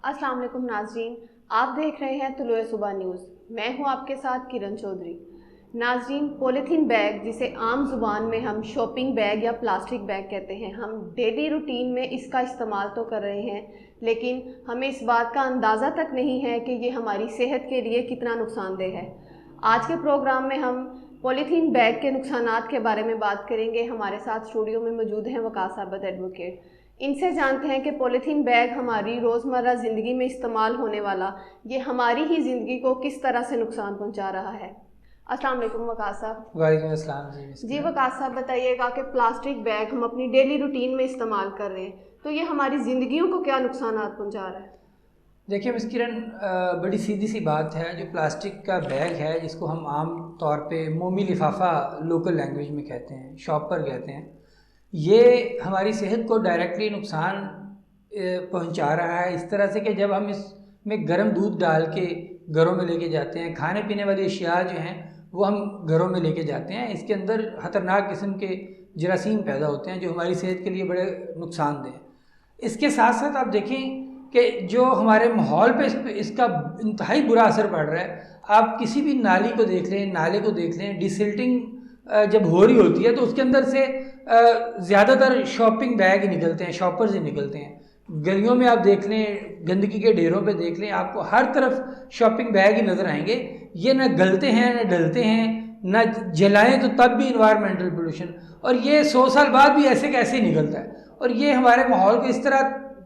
अस्सलाम वालेकुम नाजरीन, आप देख रहे हैं तुलुए सुबह न्यूज़। मैं हूं आपके साथ किरण चौधरी। नाजरीन, पॉलीथीन बैग जिसे आम जुबान में हम शॉपिंग बैग या प्लास्टिक बैग कहते हैं, हम डेली रूटीन में इसका इस्तेमाल तो कर रहे हैं, लेकिन हमें इस बात का अंदाज़ा तक नहीं है कि ये हमारी सेहत के लिए कितना नुकसानदेह है। आज के प्रोग्राम में हम पॉलीथीन बैग के नुकसानात के बारे में बात करेंगे। हमारे साथ स्टूडियो में मौजूद हैं वकास अहमद एडवोकेट। इनसे जानते हैं कि पॉलीथीन बैग हमारी रोज़मर्रा ज़िंदगी में इस्तेमाल होने वाला ये हमारी ही ज़िंदगी को किस तरह से नुकसान पहुंचा रहा है। अस्सलाम वालेकुम वकास साहब। वालेकुम अस्सलाम जी वकास साहब, बताइएगा कि प्लास्टिक बैग हम अपनी डेली रूटीन में इस्तेमाल कर रहे हैं, तो ये हमारी ज़िंदगियों को क्या नुकसान पहुंचा रहा है? देखिए मिस किरण, बड़ी सीधी सी बात है। जो प्लास्टिक का बैग है, जिसको हम आम तौर पे मोमी लिफाफा लोकल लैंग्वेज में कहते हैं, शॉपर कहते हैं, ये हमारी सेहत को डायरेक्टली नुकसान पहुंचा रहा है। इस तरह से कि जब हम इसमें गर्म दूध डाल के घरों में लेके जाते हैं, खाने पीने वाली अशिया जो हैं वो हम घरों में लेके जाते हैं, इसके अंदर ख़तरनाक किस्म के जरासीम पैदा होते हैं जो हमारी सेहत के लिए बड़े नुकसानदेह हैं। इसके साथ साथ आप देखें कि जो हमारे माहौल पे इसका इंतहाई बुरा असर पड़ रहा है। आप किसी भी नाली को देख लें, नाले को देख लें, डिसिल्टिंग जब हो रही होती है तो उसके अंदर से ज़्यादातर शॉपिंग बैग ही निकलते हैं, शॉपर्स ही निकलते हैं। गलियों में आप देख लें, गंदगी के ढेरों पे देख लें, आपको हर तरफ शॉपिंग बैग ही नज़र आएंगे। ये ना गलते हैं ना डलते हैं, ना जलाएं तो तब भी इन्वायरमेंटल पोल्यूशन, और ये 100 साल बाद भी ऐसे कैसे ही निकलता है। और ये हमारे माहौल को इस तरह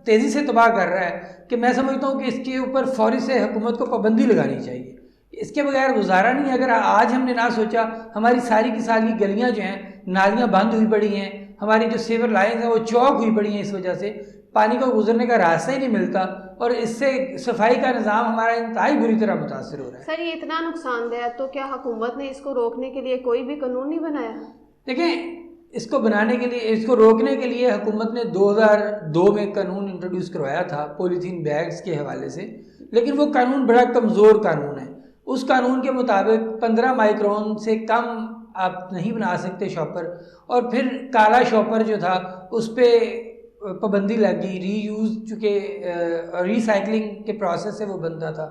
तेज़ी से तबाह कर रहा है कि मैं समझता हूँ कि इसके ऊपर फौरी से हुकूमत को पाबंदी लगानी चाहिए। इसके बगैर गुजारा नहीं है। अगर आज हमने ना सोचा, हमारी सारी की सारी गलियाँ जो हैं, नालियाँ बंद हुई पड़ी हैं, हमारी जो सीवर लाइन्स हैं वो चौक हुई पड़ी हैं, इस वजह से पानी को गुजरने का रास्ता ही नहीं मिलता, और इससे सफाई का निज़ाम हमारा इंतहाई बुरी तरह मुतासर हो रहा है। सर, ये इतना नुकसानदेह है तो क्या हुकूमत ने इसको रोकने के लिए कोई भी कानून नहीं बनाया? देखें, इसको बनाने के लिए, इसको रोकने के लिए हुकूमत ने 2002 में कानून इंट्रोड्यूस करवाया था पॉलीथीन बैग्स के हवाले से, लेकिन वो कानून बड़ा कमज़ोर कानून है। उस कानून के मुताबिक 15 माइक्रोन से कम आप नहीं बना सकते शॉपर, और फिर काला शॉपर जो था उस पर पाबंदी लगी। रीयूज़, चूँकि रिसाइकलिंग के प्रोसेस से वो बनता था।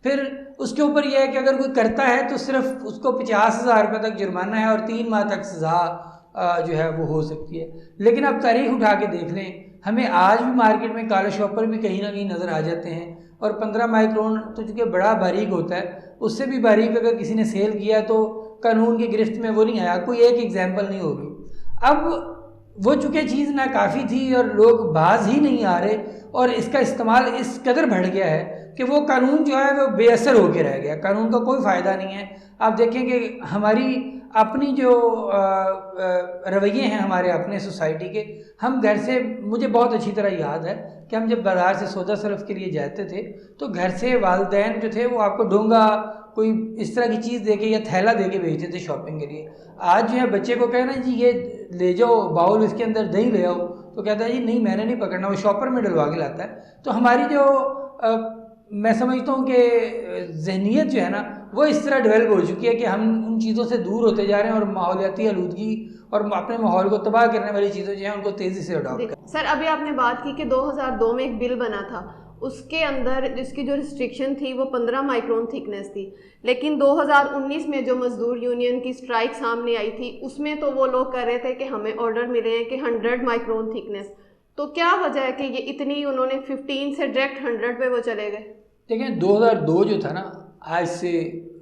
फिर उसके ऊपर यह है कि अगर कोई करता है तो सिर्फ उसको 50,000 रुपये तक जुर्माना है और 3 माह तक सज़ा जो है वो हो सकती है। लेकिन अब तारीख उठा के देख लें, हमें आज भी मार्केट में काले शॉपर भी कहीं ना कहीं नज़र आ जाते हैं। और 15 माइक्रोन तो चूँकि बड़ा बारीक होता है, उससे भी बारीक अगर किसी ने सेल किया तो कानून की गिरफ्त में वो नहीं आया, कोई एक एग्जाम्पल नहीं होगी। अब वो चूँकि चीज़ नाकाफ़ी थी और लोग बाज ही नहीं आ रहे, और इसका इस्तेमाल इस कदर बढ़ गया है कि वो कानून जो है वो बेअसर होकर रह गया। कानून का कोई फ़ायदा नहीं है। आप देखें कि हमारी अपनी जो रवैये हैं हमारे अपने सोसाइटी के, हम घर से, मुझे बहुत अच्छी तरह याद है कि हम जब बाज़ार से सौदा सरफ के लिए जाते थे तो घर से वालिदैन जो थे वो आपको डोंगा, कोई इस तरह की चीज़ देके या थैला देके भेजते थे शॉपिंग के लिए। आज जो है बच्चे को कहना जी ये ले जाओ बाउल, इसके अंदर दही ले आओ, तो कहता है जी नहीं मैंने नहीं पकड़ना, वो शॉपर में डलवा के लाता है। तो हमारी जो मैं समझता हूँ कि जहनीत जो है ना वो इस तरह डेवलप हो चुकी है कि हम उन चीज़ों से दूर होते जा रहे हैं, और माहौलियाती आलूदगी और अपने माहौल को तबाह करने वाली चीज़ें जो हैं उनको तेज़ी से अडॉप्ट करें। सर, अभी आपने बात की कि 2002 में एक बिल बना था, उसके अंदर जिसकी जो रिस्ट्रिक्शन थी वो 15 माइक्रोन थिकनेस थी, लेकिन 2019 में जो मजदूर यूनियन की स्ट्राइक सामने आई थी उसमें तो वो लोग कह रहे थे कि हमें ऑर्डर मिले हैं कि 100 माइक्रोन थिकनेस। तो क्या वजह है कि ये इतनी, उन्होंने 15 से डायरेक्ट 100 पे वो चले गए? देखें, 2002 जो था ना, आज से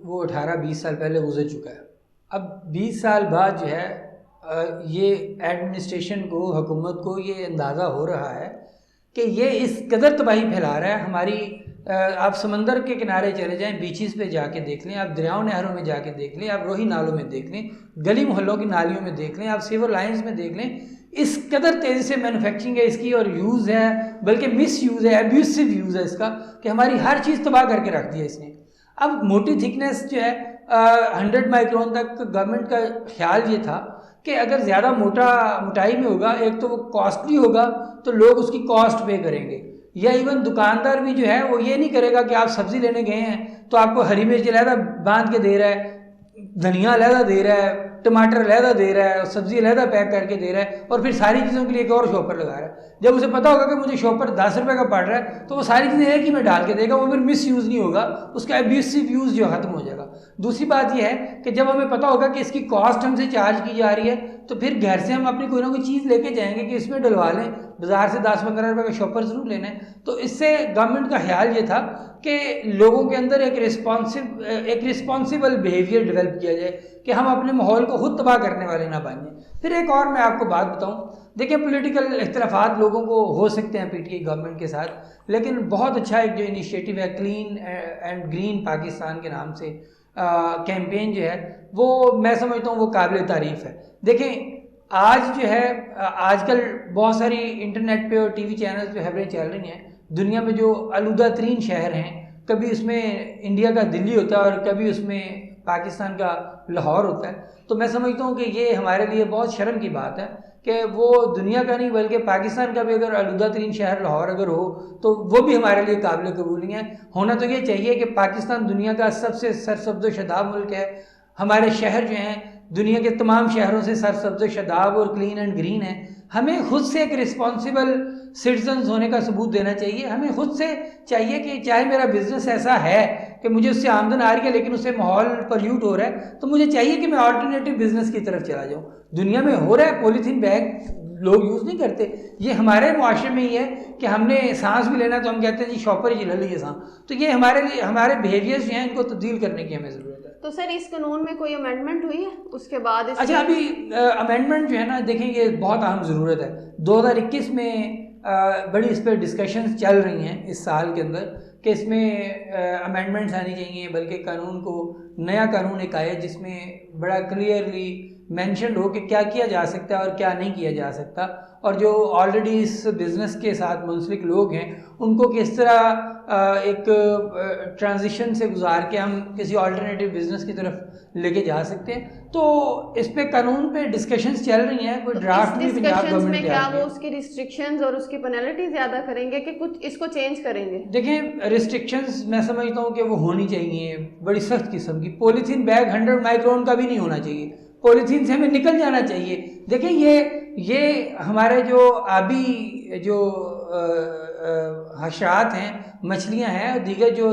वो 18-20 साल पहले गुजर चुका है। अब 20 साल बाद जो है ये एडमिनिस्ट्रेशन को, हुकूमत को ये अंदाज़ा हो रहा है कि ये इस कदर तबाही फैला रहा है। हमारी आप समंदर के किनारे चले जाएं, बीचेस पे जाके देख लें, आप दरियाओं नहरों में जाके देख लें, आप रोही नालों में देख लें, गली मोहल्लों की नालियों में देख लें, आप सीवर लाइन्स में देख लें, इस कदर तेज़ी से मैन्युफैक्चरिंग है इसकी और यूज़ है, बल्कि मिस यूज़ है, एब्यूसिव यूज़ है इसका, कि हमारी हर चीज़ तबाह करके रख दिया इसने। अब मोटी थिकनेस जो है 100 माइक्रोन तक, गवर्नमेंट का ख्याल ये था कि अगर ज़्यादा मोटाई में होगा, एक तो वो कॉस्टली होगा तो लोग उसकी कॉस्ट पे करेंगे, या इवन दुकानदार भी जो है वो ये नहीं करेगा कि आप सब्ज़ी लेने गए हैं तो आपको हरी मिर्च अलहदा बांध के दे रहा है, धनिया अलहदा दे रहा है, टमाटर अलहदा दे रहा है और सब्जी अलहदा पैक करके दे रहा है और फिर सारी चीज़ों के लिए एक और शॉपर लगा रहा है। जब उसे पता होगा कि मुझे शॉपर 10 रुपये का पड़ रहा है तो वो सारी चीज़ें एक ही में डाल के देगा, वो फिर मिस यूज़ नहीं होगा, उसका एब्यूसिव यूज़ जो ख़त्म हो जाएगा। दूसरी बात यह है कि जब हमें पता होगा कि इसकी कॉस्ट हमसे चार्ज की जा रही है तो फिर घर से हम अपनी कोई ना कोई चीज़ लेके जाएंगे कि इसमें डलवा लें, बाज़ार से 10-15 रुपये का शॉपर ज़रूर लेना है। तो इससे गवर्नमेंट का ख्याल ये था कि लोगों के अंदर एक रिस्पॉन्सिबल बिहेवियर डेवलप किया जाए कि हम अपने माहौल को खुद तबाह करने वाले ना बन जाए। फिर एक और मैं आपको बात बताऊं, देखिए पॉलिटिकल इख्तलाफात लोगों को हो सकते हैं पीटीआई गवर्नमेंट के साथ, लेकिन बहुत अच्छा एक जो इनिशिएटिव है क्लीन एंड ग्रीन पाकिस्तान के नाम से कैंपेन जो है वो मैं समझता हूँ वो काबिल तारीफ़ है। देखें आज जो है आजकल बहुत सारी इंटरनेट पे और टीवी चैनल्स पे खबरें चल रही हैं, दुनिया में जो आलूदा तरीन शहर हैं, कभी उसमें इंडिया का दिल्ली होता है और कभी उसमें पाकिस्तान का लाहौर होता है। तो मैं समझता हूँ कि ये हमारे लिए बहुत शर्म की बात है कि वो दुनिया का नहीं बल्कि पाकिस्तान का भी अगर आलूदा तरीन शहर लाहौर अगर हो तो वो भी हमारे लिए काबिल कबूल नहीं है। होना तो ये चाहिए कि पाकिस्तान दुनिया का सबसे सरसब्ज़ व शदाब मुल्क है, हमारे शहर जो हैं दुनिया के तमाम शहरों से सरसब्ज़ शदाब और क्लीन एंड ग्रीन है। हमें खुद से एक रिस्पॉन्सिबल सिटीजन्स होने का सबूत देना चाहिए। हमें खुद से चाहिए कि चाहे मेरा बिजनेस ऐसा है कि मुझे उससे आमदन आ रही है लेकिन उससे माहौल पॉल्यूट हो रहा है तो मुझे चाहिए कि मैं अल्टरनेटिव बिजनेस की तरफ चला जाऊँ। दुनिया में हो रहा है, पॉलीथीन बैग लोग यूज़ नहीं करते, ये हमारे मुआशरे में ही है कि हमने सांस भी लेना तो हम कहते हैं जी शॉपर ही ले लीजिए सांस। तो ये हमारे लिए हमारे बिहेवियर्स जो हैं इनको तब्दील करने की हमें ज़रूरत है। तो सर इस कानून में कोई अमेंडमेंट हुई है उसके बाद अच्छा, अभी अमेंडमेंट जो है ना, देखें ये बहुत अहम ज़रूरत है। 2021 में बड़ी इस पर डिस्कशंस चल रही हैं इस साल के अंदर कि इसमें अमेंडमेंट्स आनी चाहिए, बल्कि कानून को नया कानून एक आए जिसमें बड़ा क्लियरली मेंशन हो कि क्या किया जा सकता है और क्या नहीं किया जा सकता, और जो ऑलरेडी इस बिज़नेस के साथ मुंसलिक लोग हैं उनको किस तरह एक ट्रांजिशन से गुजार के हम किसी अल्टरनेटिव बिजनेस की तरफ लेके जा सकते हैं। तो इस पे कानून पे डिस्कशंस चल रही हैं, कोई ड्राफ्ट भी पंजाब गवर्नमेंट में क्या वो उसकी रिस्ट्रिक्शंस और उसकी पेनल्टी ज़्यादा करेंगे कि कुछ इसको चेंज करेंगे? देखें रिस्ट्रिक्शंस मैं समझता हूँ कि वो होनी चाहिए बड़ी सख्त किस्म की। पॉलीथीन बैग 100 माइक्रोन का भी नहीं होना चाहिए, पॉलीथीन से हमें निकल जाना चाहिए। देखें ये हमारे जो आबी जो हशरात हैं, मछलियां हैं और दीगर जो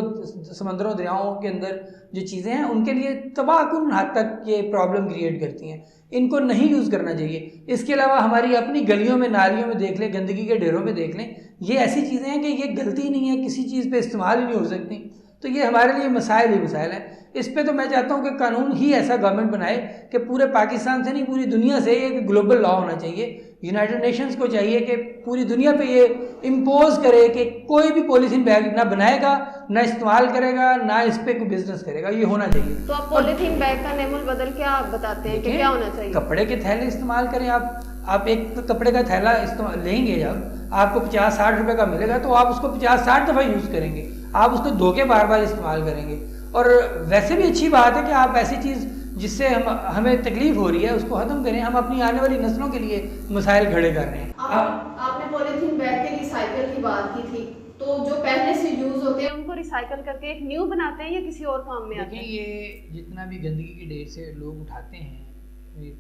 समंदरों दरियाओं के अंदर जो चीज़ें हैं उनके लिए तबाहकुन हद तक ये प्रॉब्लम क्रिएट करती हैं, इनको नहीं यूज़ करना चाहिए। इसके अलावा हमारी अपनी गलियों में नालियों में देख लें, गंदगी के ढेरों में देख लें, ये ऐसी चीज़ें हैं कि ये गलती नहीं है, किसी चीज़ पे इस्तेमाल ही नहीं हो सकती। तो ये हमारे लिए मसाइल ही मसाइल हैं। इस पे तो मैं चाहता हूँ कि कानून ही ऐसा गवर्नमेंट बनाए कि पूरे पाकिस्तान से नहीं पूरी दुनिया से एक ग्लोबल लॉ होना चाहिए। यूनाइटेड नेशंस को चाहिए कि पूरी दुनिया पे ये इम्पोज करे कि कोई भी पॉलीथीन बैग ना बनाएगा, ना इस्तेमाल करेगा, ना इस पे कोई बिजनेस करेगा, ये होना चाहिए। तो आप पॉलीथीन बैग का नेमुल बदल के आप बताते हैं कि क्या होना चाहिए? कपड़े के थैले इस्तेमाल करें आप एक कपड़े का थैला इस्तेमाल लेंगे, जब आपको 50-60 रुपये का मिलेगा तो आप उसको 50-60 दफ़ा यूज़ करेंगे, आप उसको धो के बार बार इस्तेमाल करेंगे। और वैसे भी अच्छी बात है कि आप ऐसी चीज़ जिससे हमें तकलीफ हो रही है उसको ख़त्म करें। हम अपनी आने वाली नस्लों के लिए मसाइल खड़े कर रहे हैं। आपने पॉलीथीन बैग के रिसाइकल की बात की थी, तो जो पहले से यूज़ होते हैं उनको रिसाइकल करके एक न्यू बनाते हैं या किसी और काम में आते हैं? ये जितना भी गंदगी के ढेर से लोग उठाते हैं,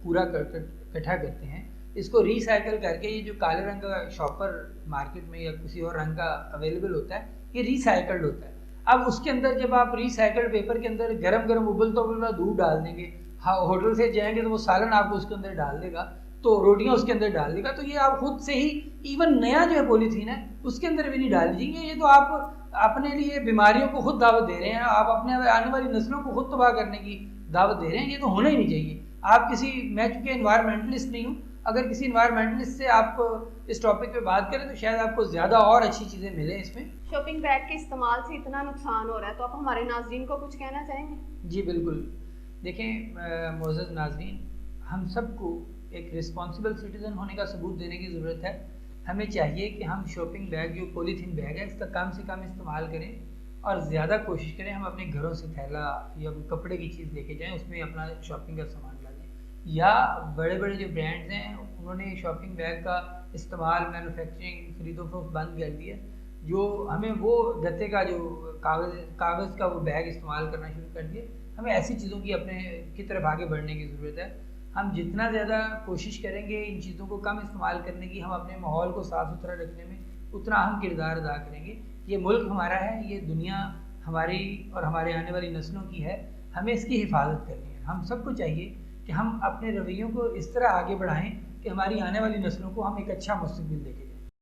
पूरा इकट्ठा करते हैं, इसको रिसाइकल करके ये जो काले रंग का शॉपर मार्केट में या किसी और रंग का अवेलेबल होता है, ये रिसाइकल्ड होता है। अब उसके अंदर जब आप रिसाइकल्ड पेपर के अंदर गरम गरम उबलता उबलता दूध डाल देंगे, हाँ होटल से जाएंगे तो वो सालन आपको उसके अंदर डाल देगा, तो रोटियां उसके अंदर डाल देगा, तो ये आप खुद से ही इवन नया जो है पॉलीथीन है उसके अंदर भी नहीं डाल दीजिए। ये तो आप अपने लिए बीमारियों को खुद दावत दे रहे हैं, आप अपने आने वाली नस्लों को खुद तबाह करने की दावत दे रहे हैं। ये तो होना ही नहीं चाहिए। आप किसी, मैं चूँकि एनवायरमेंटलिस्ट नहीं हूँ, अगर किसी एनवायरमेंटलिस्ट से आप इस टॉपिक पे बात करें तो शायद आपको ज़्यादा और अच्छी चीज़ें मिलें इसमें। शॉपिंग बैग के इस्तेमाल से इतना नुकसान हो रहा है, तो आप हमारे नाज़रीन को कुछ कहना चाहेंगे? जी बिल्कुल। देखें मोअज़्ज़ज़ नाज़रीन, हम सबको एक रिस्पॉन्सिबल सिटीज़न होने का सबूत देने की ज़रूरत है। हमें चाहिए कि हम शॉपिंग बैग जो पॉलीथीन बैग है इसका कम से कम इस्तेमाल करें और ज़्यादा कोशिश करें हम अपने घरों से थैला या कपड़े की चीज़ लेके जाएं, उसमें अपना शॉपिंग का सामान डालें। या बड़े बड़े जो ब्रांड्स हैं उन्होंने शॉपिंग बैग का इस्तेमाल, मैन्युफैक्चरिंग, खरीदो फरोख्त बंद कर दिया। जो हमें वो गत्ते का जो कागज़ का वो बैग इस्तेमाल करना शुरू कर दिए। हमें ऐसी चीज़ों की अपने की तरफ आगे बढ़ने की ज़रूरत है। हम जितना ज़्यादा कोशिश करेंगे इन चीज़ों को कम इस्तेमाल करने की, हम अपने माहौल को साफ़ सुथरा रखने में उतना अहम किरदार अदा करेंगे। ये मुल्क हमारा है, ये दुनिया हमारी और हमारे आने वाली नस्लों की है, हमें इसकी हिफाजत करनी है। हम सबको चाहिए कि हम अपने रवैयों को इस तरह आगे बढ़ाएं कि हमारी आने वाली नस्लों को हम एक अच्छा मुस्तकबिल देके जाएं।